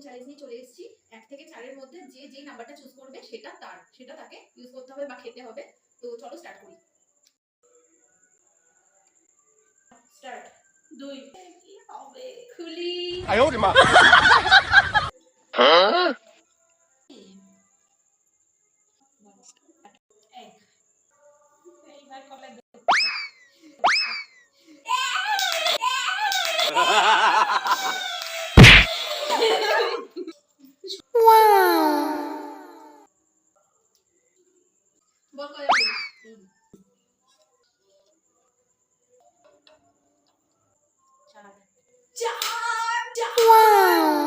Challenge নিয়ে চলে এসেছি। 1 থেকে 4 এর মধ্যে যে যেই নাম্বারটা চুজ করবে সেটা তাকে ইউজ করতে হবে বা খেতে হবে। তো চলো স্টার্ট করি। স্টার্ট। 2 কি হবে? খুলি। আয়ো রে মা। হ্যাঁ? 1 এইবার কলা দাও। বল কয় হবে? 3 4 4 4